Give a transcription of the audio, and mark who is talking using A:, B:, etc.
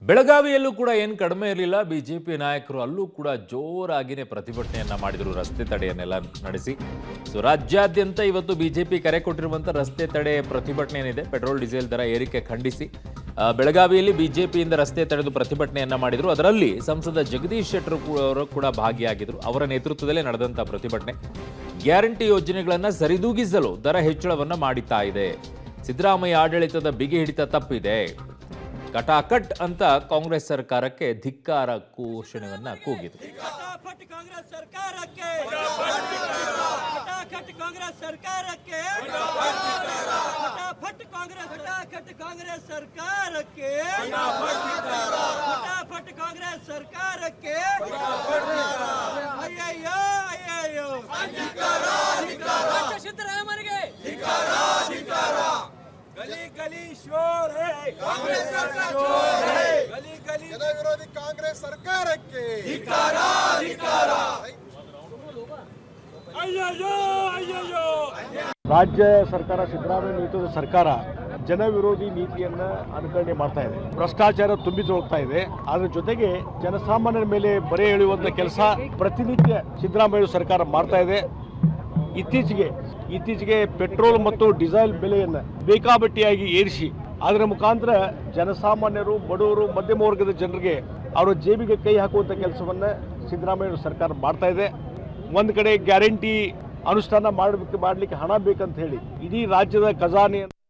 A: ಬೆಳಗಾವಿಯಲ್ಲೂ ಕೂಡ ಏನು ಕಡಿಮೆ ಇರಲಿಲ್ಲ. ಬಿಜೆಪಿ ನಾಯಕರು ಅಲ್ಲೂ ಕೂಡ ಜೋರಾಗಿನೇ ಪ್ರತಿಭಟನೆಯನ್ನ ಮಾಡಿದರು, ರಸ್ತೆ ತಡೆಯನ್ನೆಲ್ಲ ನಡೆಸಿ. ಸೊ ರಾಜ್ಯಾದ್ಯಂತ ಇವತ್ತು ಬಿಜೆಪಿ ಕರೆ ಕೊಟ್ಟಿರುವಂಥ ರಸ್ತೆ ತಡೆ ಪ್ರತಿಭಟನೆ ಏನಿದೆ, ಪೆಟ್ರೋಲ್ ಡೀಸೆಲ್ ದರ ಏರಿಕೆ ಖಂಡಿಸಿ ಬೆಳಗಾವಿಯಲ್ಲಿ ಬಿಜೆಪಿಯಿಂದ ರಸ್ತೆ ತಡೆದು ಪ್ರತಿಭಟನೆಯನ್ನ ಮಾಡಿದರು. ಅದರಲ್ಲಿ ಸಂಸದ ಜಗದೀಶ್ ಶೆಟ್ಟರ್ ಅವರು ಕೂಡ ಭಾಗಿಯಾಗಿದ್ದರು. ಅವರ ನೇತೃತ್ವದಲ್ಲೇ ನಡೆದಂಥ ಪ್ರತಿಭಟನೆ ಗ್ಯಾರಂಟಿ ಯೋಜನೆಗಳನ್ನು ಸರಿದೂಗಿಸಲು ದರ ಹೆಚ್ಚಳವನ್ನು ಮಾಡುತ್ತಾ ಇದೆ. ಸಿದ್ದರಾಮಯ್ಯ ಆಡಳಿತದ ಬಿಗಿ ಹಿಡಿತ ತಪ್ಪಿದೆ, ಕಟಾಕಟ್ ಅಂತ ಕಾಂಗ್ರೆಸ್ ಸರ್ಕಾರಕ್ಕೆ ಧಿಕ್ಕಾರ ಘೋಷಣೆಯನ್ನ ಕೂಗಿದ್ರು.
B: गली गली शोर है कांग्रेस सरकार, शोर है गली गली जन विरोधी कांग्रेस सरकार के धिक्कारा धिक्कारा अय्यो अय्यो
C: ರಾಜ್ಯ ಸರ್ಕಾರ ಸಿದ್ದರಾಮಯ್ಯ ನೇತೃತ್ವದ ಸರ್ಕಾರ ಜನ ವಿರೋಧಿ ನೀತಿಯನ್ನ ಅನುಕರಣೆ ಮಾಡ್ತಾ ಇದೆ. ಭ್ರಷ್ಟಾಚಾರ ತುಂಬಿದು ಹೋಗ್ತಾ ಇದೆ. ಅದರ ಜೊತೆಗೆ ಜನಸಾಮಾನ್ಯರ ಮೇಲೆ ಬರೆ ಎಳೆಯುವಂತ ಕೆಲಸ ಪ್ರತಿನಿತ್ಯ ಸಿದ್ದರಾಮಯ್ಯ ಸರ್ಕಾರ ಮಾಡ್ತಾ ಇದೆ. ಇತ್ತೀಚೆಗೆ ಪೆಟ್ರೋಲ್ ಮತ್ತು ಡೀಸೆಲ್ ಬೆಲೆಯನ್ನು ಬೇಕಾಬಟ್ಟಿಯಾಗಿ ಏರಿಸಿ ಅದರ ಮುಖಾಂತರ ಜನಸಾಮಾನ್ಯರು, ಬಡವರು, ಮಧ್ಯಮ ವರ್ಗದ ಜನರಿಗೆ ಅವರ ಜೇಬಿಗೆ ಕೈ ಹಾಕುವಂಥ ಕೆಲಸವನ್ನು ಸಿದ್ದರಾಮಯ್ಯ ಸರ್ಕಾರ ಮಾಡ್ತಾ ಇದೆ. ಒಂದು ಕಡೆ ಗ್ಯಾರಂಟಿ ಅನುಷ್ಠಾನ ಮಾಡಲಿಕ್ಕೆ ಹಣ ಬೇಕಂತ ಹೇಳಿ ಇಡೀ ರಾಜ್ಯದ ಖಜಾನೆ